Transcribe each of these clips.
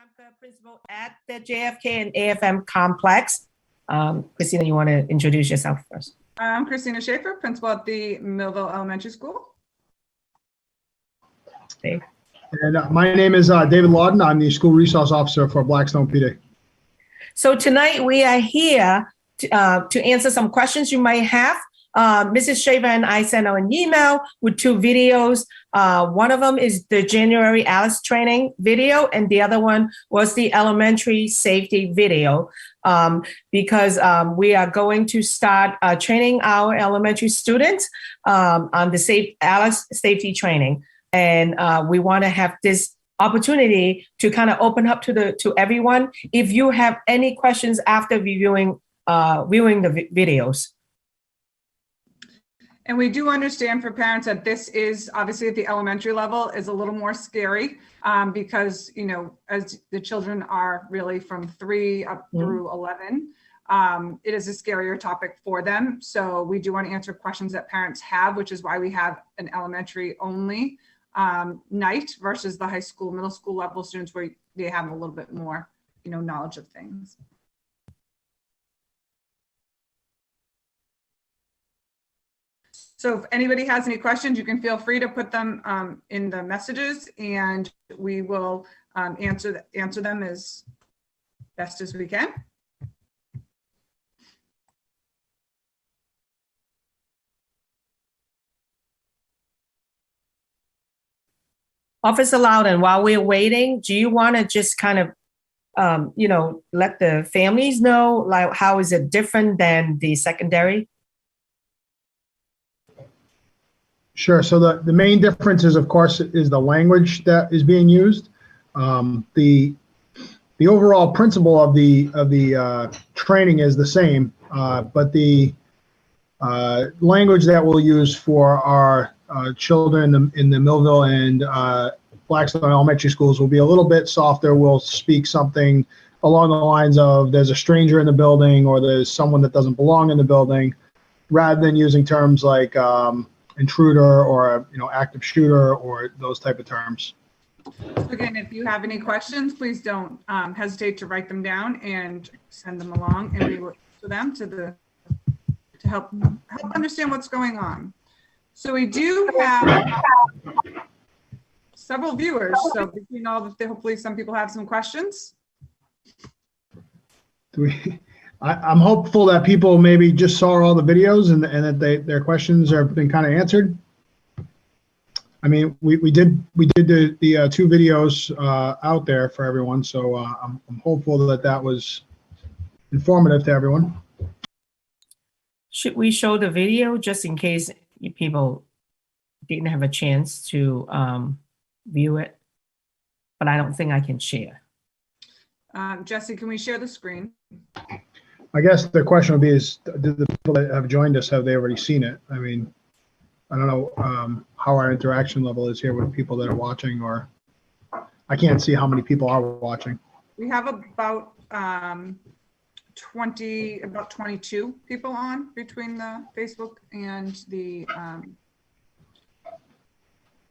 Ramka, principal at the JFK and AFM complex. Christina, you want to introduce yourself first? I'm Christina Schaefer, principal at the Millville Elementary School. Dave. And my name is David Lawden. I'm the school resource officer for Blackstone PD. So tonight we are here to answer some questions you might have. Mrs. Shaver and I sent out an email with two videos. One of them is the January ALICE training video, and the other one was the elementary safety video, because we are going to start training our elementary students on the ALICE safety training. And we want to have this opportunity to kind of open up to everyone. If you have any questions after viewing the videos. And we do understand for parents that this is obviously at the elementary level is a little more scary because, you know, as the children are really from 3 up through 11, it is a scarier topic for them. So we do want to answer questions that parents have, which is why we have an elementary only night versus the high school, middle school level students where they have a little bit more, you know, knowledge of things. So if anybody has any questions, you can feel free to put them in the messages, and we will answer them as best as we can. Officer Loudon, while we're waiting, do you want to just kind of, you know, let the families know, like, how is it different than the secondary? Sure. So the main difference is, of course, is the language that is being used. The overall principle of the training is the same, but the language that we'll use for our children in the Millville and Blackstone elementary schools will be a little bit softer. We'll speak something along the lines of "there's a stranger in the building" or "there's someone that doesn't belong in the building," rather than using terms like intruder or, you know, active shooter or those type of terms. So again, if you have any questions, please don't hesitate to write them down and send them along, and we will answer them to help understand what's going on. So we do have several viewers. So between all of them, hopefully some people have some questions. I'm hopeful that people maybe just saw all the videos and that their questions have been kind of answered. I mean, we did the 2 videos out there for everyone, so I'm hopeful that was informative to everyone. Should we show the video just in case people didn't have a chance to view it? But I don't think I can share. Jesse, can we share the screen? I guess the question would be is, do the people that have joined us, have they already seen it? I mean, I don't know how our interaction level is here with people that are watching, or I can't see how many people are watching. We have about 22 people on between the Facebook and the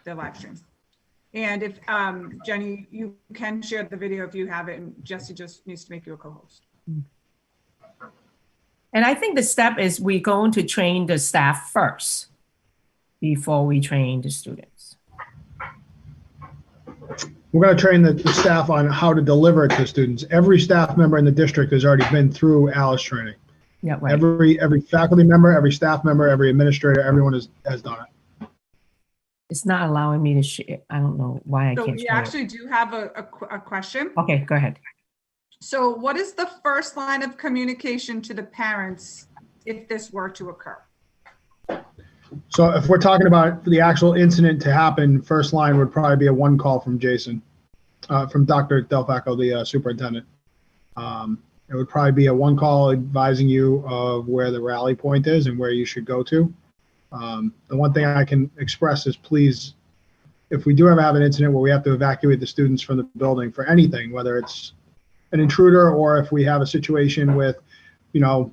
live stream. And if Jenny, you can share the video if you have it, and Jesse just needs to make you a co-host. And I think the step is we're going to train the staff first before we train the students. We're going to train the staff on how to deliver it to students. Every staff member in the district has already been through ALICE training. Yeah, right. Every faculty member, every staff member, every administrator, everyone has done it. It's not allowing me to share. I don't know why I can't share. So we actually do have a question. Okay, go ahead. So what is the first line of communication to the parents if this were to occur? So if we're talking about the actual incident to happen, first line would probably be a 1 call from Jason, from Dr. Delfaco, the superintendent. It would probably be a 1 call advising you of where the rally point is and where you should go to. The one thing I can express is, please, if we do ever have an incident where we have to evacuate the students from the building for anything, whether it's an intruder or if we have a situation with, you know,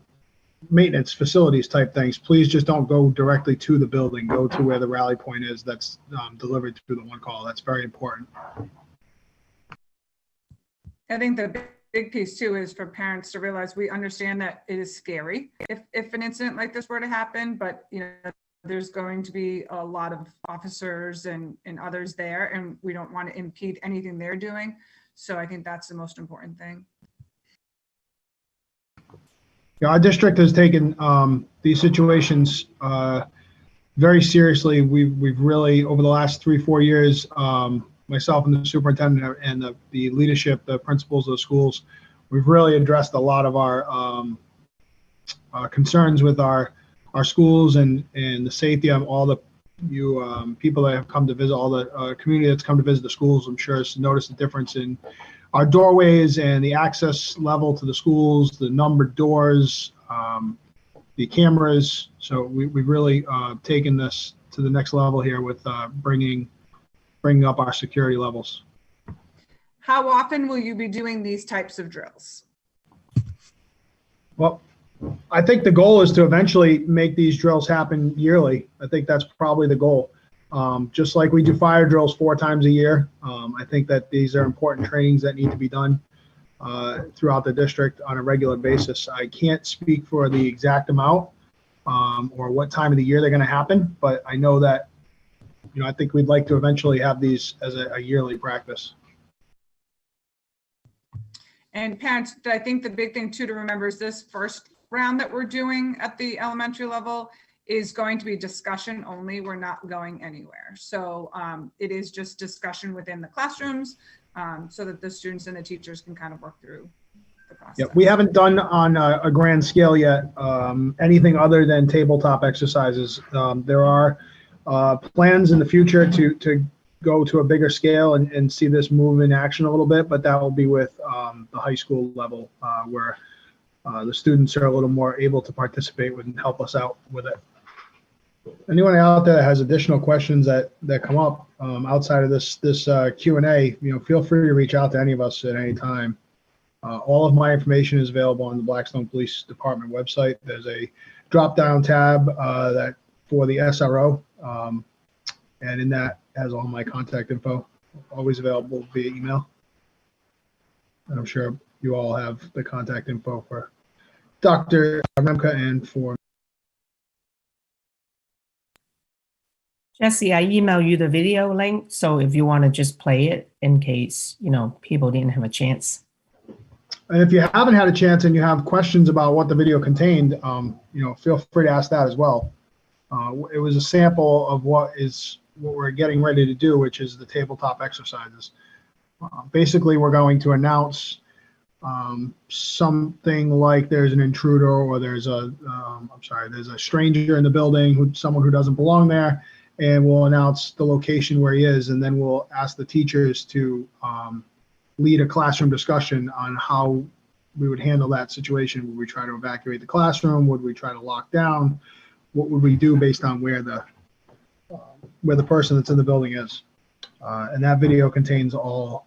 maintenance facilities type things, please just don't go directly to the building. Go to where the rally point is that's delivered through the 1 call. That's very important. I think the big piece too is for parents to realize we understand that it is scary if an incident like this were to happen, but there's going to be a lot of officers and others there, and we don't want to impede anything they're doing. So I think that's the most important thing. Yeah, our district has taken these situations very seriously. We've really, over the last 3-4 years, myself and the superintendent and the leadership, the principals of the schools, we've really addressed a lot of our concerns with our schools and the safety of all the people that have come to visit, all the community that's come to visit the schools. I'm sure has noticed the difference in our doorways and the access level to the schools, the numbered doors, the cameras. So we've really taken this to the next level here with bringing up our security levels. How often will you be doing these types of drills? Well, I think the goal is to eventually make these drills happen yearly. I think that's probably the goal. Just like we do fire drills 4 times a year, I think that these are important trainings that need to be done throughout the district on a regular basis. I can't speak for the exact amount or what time of the year they're going to happen, but I know that, I think we'd like to eventually have these as a yearly practice. And parents, I think the big thing too to remember is this first round that we're doing at the elementary level is going to be discussion only. We're not going anywhere. So it is just discussion within the classrooms so that the students and the teachers can kind of work through the process. Yeah, we haven't done on a grand scale yet anything other than tabletop exercises. There are plans in the future to go to a bigger scale and see this move in action a little bit, but that will be with the high school level where the students are a little more able to participate and help us out with it. Anyone out there that has additional questions that come up outside of this Q&A, feel free to reach out to any of us at any time. All of my information is available on the Blackstone Police Department website. There's a drop-down tab for the SRO, and in that has all my contact info, always available via email. And I'm sure you all have the contact info for Dr. Remke and for Jesse, I emailed you the video link, so if you want to just play it in case, people didn't have a chance. And if you haven't had a chance and you have questions about what the video contained, feel free to ask that as well. It was a sample of what we're getting ready to do, which is the tabletop exercises. Basically, we're going to announce something like there's an intruder or there's a stranger in the building, someone who doesn't belong there, and we'll announce the location where he is, and then we'll ask the teachers to lead a classroom discussion on how we would handle that situation. Would we try to evacuate the classroom? Would we try to lock down? What would we do based on where the person that's in the building is? And that video contains all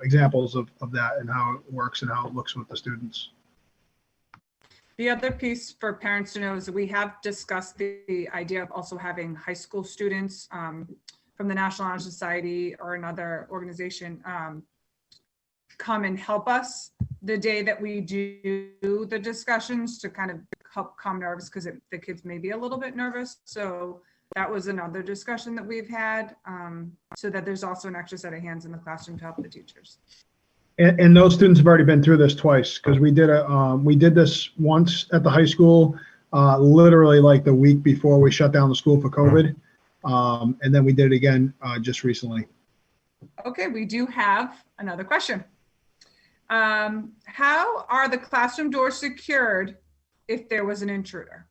examples of that and how it works and how it looks with the students. The other piece for parents to know is that we have discussed the idea of also having high school students from the National Honor Society or another organization come and help us the day that we do the discussions to kind of help calm nerves, because the kids may be a little bit nervous. So that was another discussion that we've had, so that there's also an extra set of hands in the classroom to help the teachers. And those students have already been through this twice, because we did this once at the high school, literally like the week before we shut down the school for COVID, and then we did it again just recently. Okay, we do have another question. How are the classroom doors secured if there was an intruder?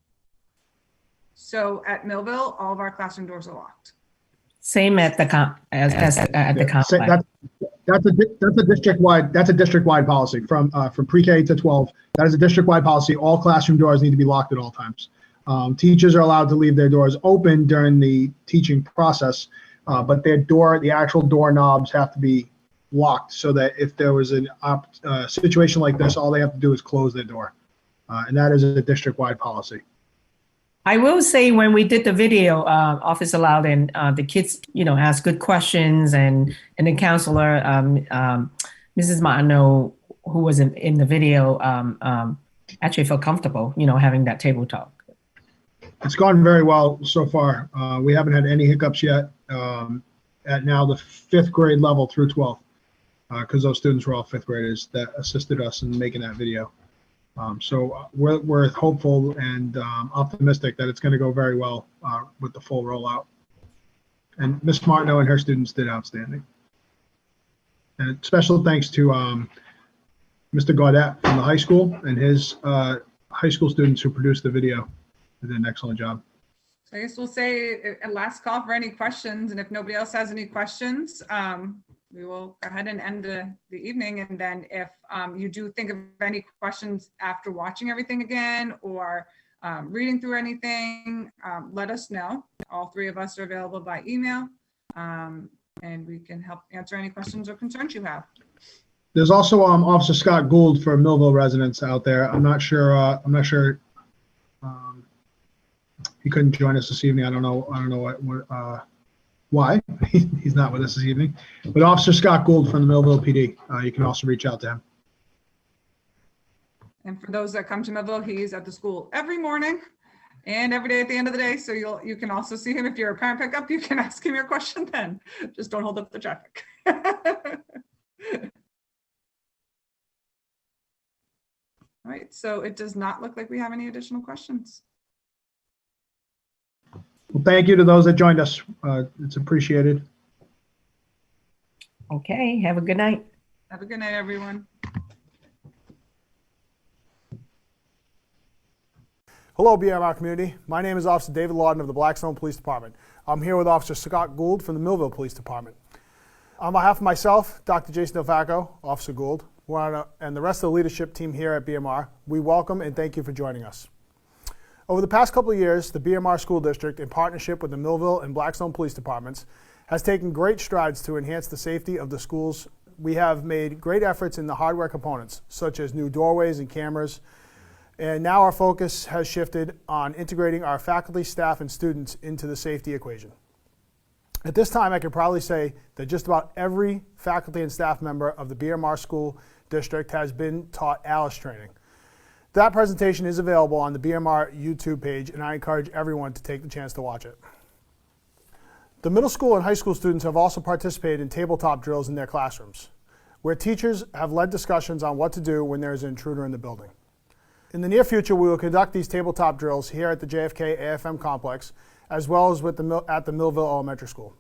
So at Millville, all of our classroom doors are locked. Same at the at the complex. That's a district-wide policy from pre-K to 12. That is a district-wide policy. All classroom doors need to be locked at all times. Teachers are allowed to leave their doors open during the teaching process, but the actual doorknobs have to be locked, so that if there was a situation like this, all they have to do is close their door, and that is a district-wide policy. I will say when we did the video, Officer Loudon, the kids, asked good questions, and the counselor, Mrs. Martineau, who was in the video, actually felt comfortable, having that table talk. It's gone very well so far. We haven't had any hiccups yet at now the 5th grade level through 12th, because those students were all 5th graders that assisted us in making that video. So we're hopeful and optimistic that it's going to go very well with the full rollout. And Ms. Martineau and her students did outstanding. And special thanks to Mr. Gaudette from the high school and his high school students who produced the video. They did an excellent job. So I guess we'll say a last call for any questions. And if nobody else has any questions, we will go ahead and end the evening. And then if you do think of any questions after watching everything again or reading through anything, let us know. All 3 of us are available by email, and we can help answer any questions or concerns you have. There's also Officer Scott Gould for Millville residents out there. I'm not sure. He couldn't join us this evening. I don't know why he's not with us this evening. But Officer Scott Gould from the Millville PD. You can also reach out to him. And for those that come to Millville, he's at the school every morning and every day at the end of the day. So you can also see him if you're a parent pickup. You can ask him your question then. Just don't hold up the traffic. All right, so it does not look like we have any additional questions. Well, thank you to those that joined us. It's appreciated. Okay, have a good night. Have a good night, everyone. Hello, BMR community. My name is Officer David Lawton of the Blackstone Police Department. I'm here with Officer Scott Gould from the Millville Police Department. On behalf of myself, Dr. Jason DelFalco, Officer Gould, and the rest of the leadership team here at BMR, we welcome and thank you for joining us. Over the past couple of years, the BMR School District, in partnership with the Millville and Blackstone Police Departments, has taken great strides to enhance the safety of the schools. We have made great efforts in the hardware components, such as new doorways and cameras, and now our focus has shifted on integrating our faculty, staff, and students into the safety equation. At this time, I can proudly say that just about every faculty and staff member of the BMR School District has been taught ALICE training. That presentation is available on the BMR YouTube page, and I encourage everyone to take the chance to watch it. The middle school and high school students have also participated in tabletop drills in their classrooms, where teachers have led discussions on what to do when there is an intruder in the building. In the near future, we will conduct these tabletop drills here at the JFK AFM complex, as well as at the Millville Elementary School.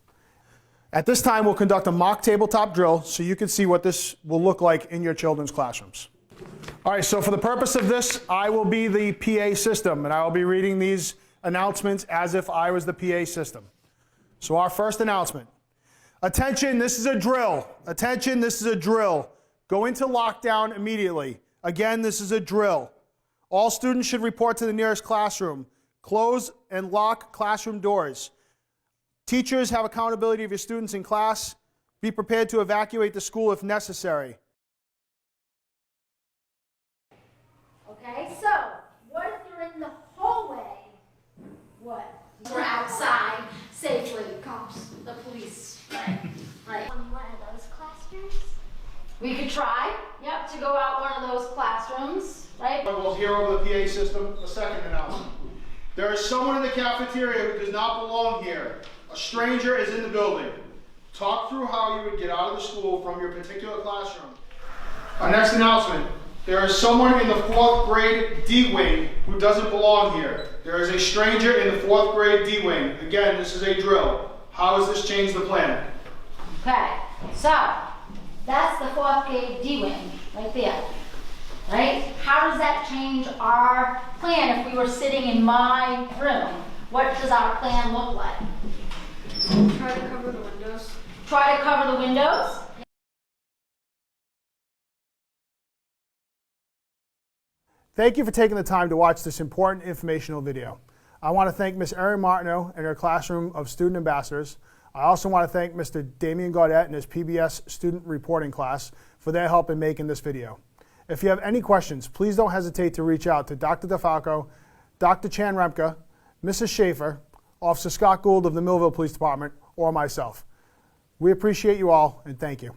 At this time, we'll conduct a mock tabletop drill so you can see what this will look like in your children's classrooms. All right, so for the purpose of this, I will be the PA system, and I will be reading these announcements as if I was the PA system. So our first announcement. Attention, this is a drill. Attention, this is a drill. Go into lockdown immediately. Again, this is a drill. All students should report to the nearest classroom. Close and lock classroom doors. Teachers have accountability of your students in class. Be prepared to evacuate the school if necessary. Okay, so what if you're in the hallway? What? We're outside safely. Cops, the police. Right. On one of those classrooms? We could try, yep, to go out one of those classrooms, right? We'll hear over the PA system a second announcement. There is someone in the cafeteria who does not belong here. A stranger is in the building. Talk through how you would get out of the school from your particular classroom. Our next announcement. There is someone in the 4th grade D wing who doesn't belong here. There is a stranger in the 4th grade D wing. Again, this is a drill. How has this changed the plan? Okay, so that's the 4th grade D wing right there, right? How does that change our plan if we were sitting in my room? What does our plan look like? Try to cover the windows. Try to cover the windows. Thank you for taking the time to watch this important informational video. I want to thank Ms. Erin Martineau and her classroom of student ambassadors. I also want to thank Mr. Damian Gaudette and his PBS student reporting class for their help in making this video. If you have any questions, please don't hesitate to reach out to Dr. DelFalco, Dr. Chan Remke, Mrs. Schaefer, Officer Scott Gould of the Millville Police Department, or myself. We appreciate you all, and thank you.